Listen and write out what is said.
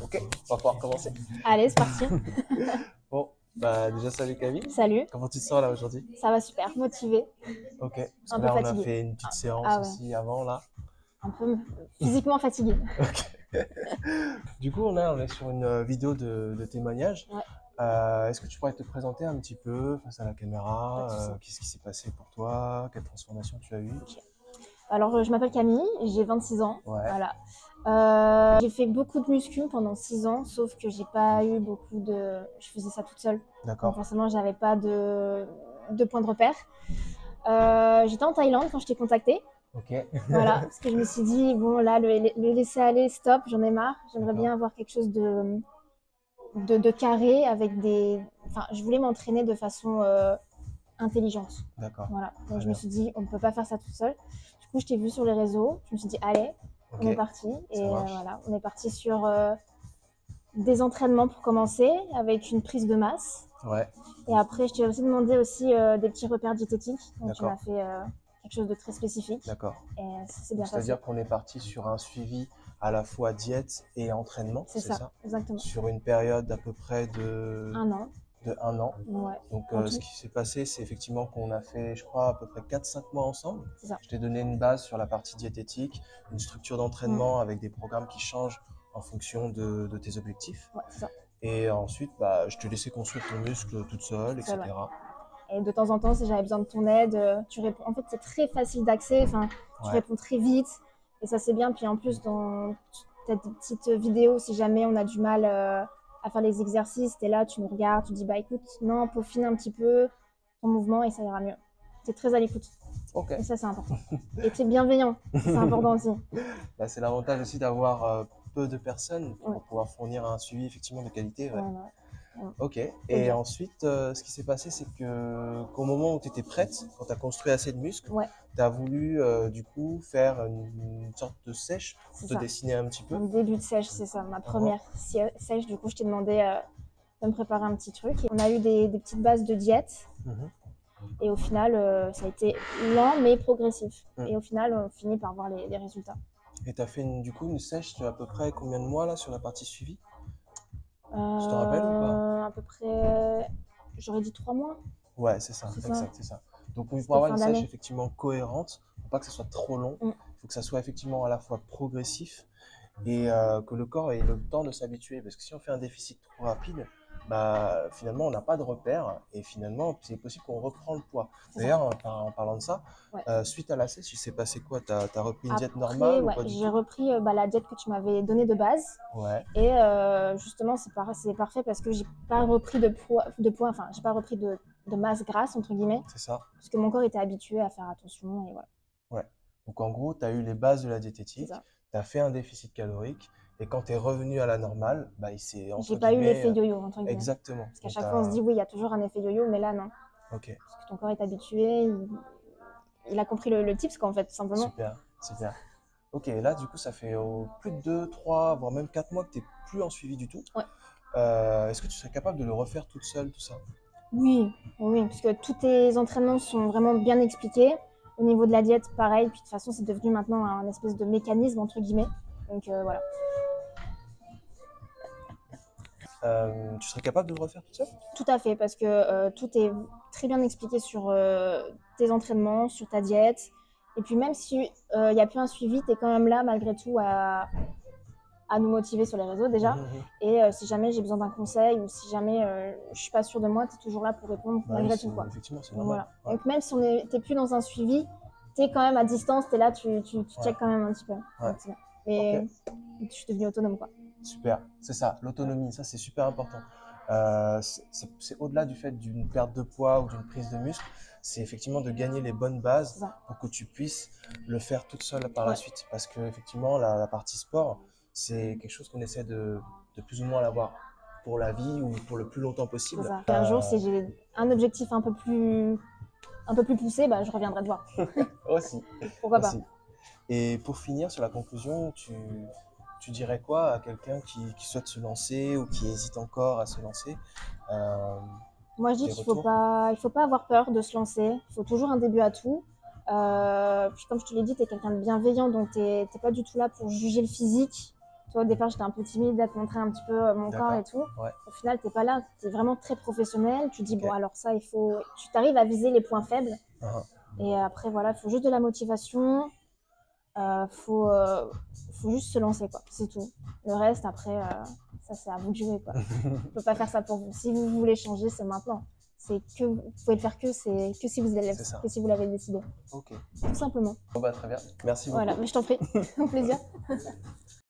Ok, on va pouvoir commencer. Allez, c'est parti. Bon, déjà salut Camille. Salut, Comment tu te sens là aujourd'hui? ça va super, motivée, Ok, parce un que peu là on a fatiguée. fait une petite séance Ah ouais, aussi avant là. un peu physiquement fatiguée. Ok. Du coup, on est sur une vidéo de témoignage. Ouais, Est-ce que tu pourrais te présenter un petit peu face à la pas de souci. caméra? Qu'est-ce qui s'est passé pour toi? Quelle transformation tu as eue? Ok. Alors, je m'appelle Camille, j'ai 26 ans. Ouais, Voilà. J'ai fait beaucoup de muscu pendant 6 ans, sauf que j'ai pas eu beaucoup de. Je faisais ça toute seule. Donc, d'accord. forcément, j'avais pas de point de repère. J'étais en Thaïlande quand je t'ai contactée. Ok. Voilà, parce que je me suis dit, bon, là, le laisser aller, stop, j'en ai marre. J'aimerais D'accord. bien avoir quelque chose de carré avec des. Enfin, je voulais m'entraîner de façon intelligente. D'accord. Voilà. Très Donc je me bien. suis dit, on ne peut pas faire ça tout seul. Du coup, je t'ai vu sur les réseaux. Je me suis dit, allez, Ok, on est parti. Et ça marche. voilà, on est parti sur des entraînements pour commencer, avec une prise de masse. Ouais, Et après, je t'ai aussi demandé aussi des petits repères diététiques. Donc tu m'as d'accord. fait quelque chose de très spécifique. D'accord. Et ça s'est Donc, bien passé. c'est-à-dire qu'on est parti sur un suivi à la fois diète et entraînement, C'est c'est ça, ça? exactement. Sur une période d'à peu près de, 1 an, de un an. ouais, Donc, en ce tout. qui s'est passé, c'est effectivement qu'on a fait, je crois, à peu près 4 5 mois ensemble. C'est ça. Je t'ai donné une base sur la partie diététique, une structure Mm. d'entraînement avec des programmes qui changent en fonction de tes objectifs. Ouais, c'est ça. Et ensuite, je te laissais construire ton muscle toute seule, Seul, ouais. etc. Et de temps en temps, si j'avais besoin de ton aide, tu réponds. En fait, c'est très facile d'accès. Enfin, tu Ouais, réponds très vite. Et ça, c'est bien. Puis en plus, dans ta petite vidéo, si jamais on a du mal à faire les exercices, tu es là, tu nous regardes, tu dis, bah écoute, non, peaufine un petit peu ton mouvement et ça ira mieux. Tu es très à l'écoute. ok. Et ça, c'est important. Et tu es bienveillant. C'est important aussi. C'est l'avantage aussi d'avoir peu de personnes Ouais, pour pouvoir fournir un suivi effectivement de qualité. Ouais. ouais, ouais. Ouais. Ok. Faut le Et dire. ensuite, ce qui s'est passé, c'est que qu'au moment où tu étais prête, quand tu as construit assez de muscles, Ouais, tu as voulu du coup faire une sorte de sèche pour c'est te ça. dessiner un petit peu. Un début de sèche, c'est ça. Ma Uhum. première sèche, du coup, je t'ai demandé de me préparer un petit truc. Et on a eu des petites bases de diète. Mhm. Et au final, ça a été lent mais progressif. Mm. Et au final, on finit par voir les résultats. Et tu as fait du coup une sèche de à peu près combien de mois là sur la partie suivie? Tu te rappelles ou pas? À peu près, j'aurais dit 3 mois, Ouais, c'est ça, c'est ça. exact, c'est ça. Donc, pour C'était avoir une fin sèche d'année. effectivement cohérente, faut pas que ça soit trop long, Mm, il faut que ça soit effectivement à la fois progressif et que le corps ait le temps de s'habituer. Parce que si on fait un déficit trop rapide, finalement, on n'a pas de repère et finalement, c'est possible qu'on reprend le poids. c'est ça. D'ailleurs, en parlant de ça, Ouais. suite à la sèche, il s'est passé quoi? T'as repris une diète Après, normale ou ouais, pas du j'ai tout? repris la diète que tu m'avais donnée de base. Ouais, Et justement, c'est parfait parce que j'ai pas repris de poids, enfin, j'ai pas repris de masse grasse, entre guillemets, c'est ça. parce que mon corps était habitué à faire attention. Et voilà, Ouais. Donc en gros, tu as eu les bases de la c'est diététique, ça. tu as fait un déficit calorique, et quand tu es revenu à la normale, il s'est, J'ai entre pas eu guillemets, l'effet yo-yo, entre guillemets. exactement. Parce qu'à Donc chaque fois, on se dit, oui, il y a toujours un effet yo-yo, mais là, non. ok, Parce que ton corps est habitué, il a compris le tips, quoi, en fait, tout simplement. super, super. Ok, là, du coup, ça fait plus de 2, 3, voire même 4 mois que tu n'es plus en suivi du tout. Ouais. Est-ce que tu serais capable de le refaire toute seule, tout ça? Oui, oui, parce que tous tes entraînements sont vraiment bien expliqués. Au niveau de la diète, pareil. Puis de toute façon, c'est devenu maintenant un espèce de mécanisme, entre guillemets. Donc voilà. Tu serais capable de le refaire toute seule? Tout à fait, parce que tout est très bien expliqué sur tes entraînements, sur ta diète. Et puis même si il n'y a plus un suivi, tu es quand même là malgré tout à nous motiver sur les réseaux déjà. Mhm. Et si jamais j'ai besoin d'un conseil ou si jamais je suis pas sûre de moi, tu es toujours là pour répondre Bah oui, malgré tout, quoi. effectivement, c'est Donc, normal. voilà. Ouais. Donc même si t'es plus dans un suivi, tu es quand même à distance, tu es là, tu Ouais. checkes quand même un petit peu. Ouais. Donc, c'est bien. Ok. Mais je suis devenue autonome, quoi. Super, c'est ça, l'autonomie, ça c'est super important. C'est au-delà du fait d'une perte de poids ou d'une prise de muscle, c'est effectivement de gagner les bonnes C'est bases ça. pour que tu puisses le faire toute seule par la Ouais, suite. Parce que effectivement, la partie sport, c'est quelque chose qu'on essaie de plus ou moins l'avoir pour la vie ou pour le plus longtemps c'est possible. ça. Et un jour, si j'ai un objectif un peu plus poussé, bah, je reviendrai te voir. Aussi, Pourquoi pas. aussi. Et pour finir sur la conclusion, tu dirais quoi à quelqu'un qui souhaite se lancer ou qui hésite encore à se lancer? Euh, Moi, je dis Tes qu'il faut retours? pas, il faut pas avoir peur de se lancer. Il faut toujours un début à tout. Puis comme je te l'ai dit, tu es quelqu'un de bienveillant, donc tu n'es pas du tout là pour juger le physique, Toi, au départ, j'étais un peu timide à te montrer un petit peu mon corps et tout. Ouais. Au final, t'es pas là, tu es vraiment très professionnel. Tu dis, Ok. bon, alors ça, il faut. Tu t'arrives à viser les points faibles. Uh-huh. Et après, voilà, il faut juste de la motivation. Faut juste se lancer, quoi. C'est tout. Le reste, après, ça, c'est à vous de jouer, quoi. On peut pas faire ça pour vous. Si vous voulez changer, c'est maintenant. C'est que vous pouvez le faire que si vous l'avez décidé. Ok. Tout simplement. Bon, bah, très bien. Merci beaucoup. Voilà, mais je t'en prie. Au plaisir.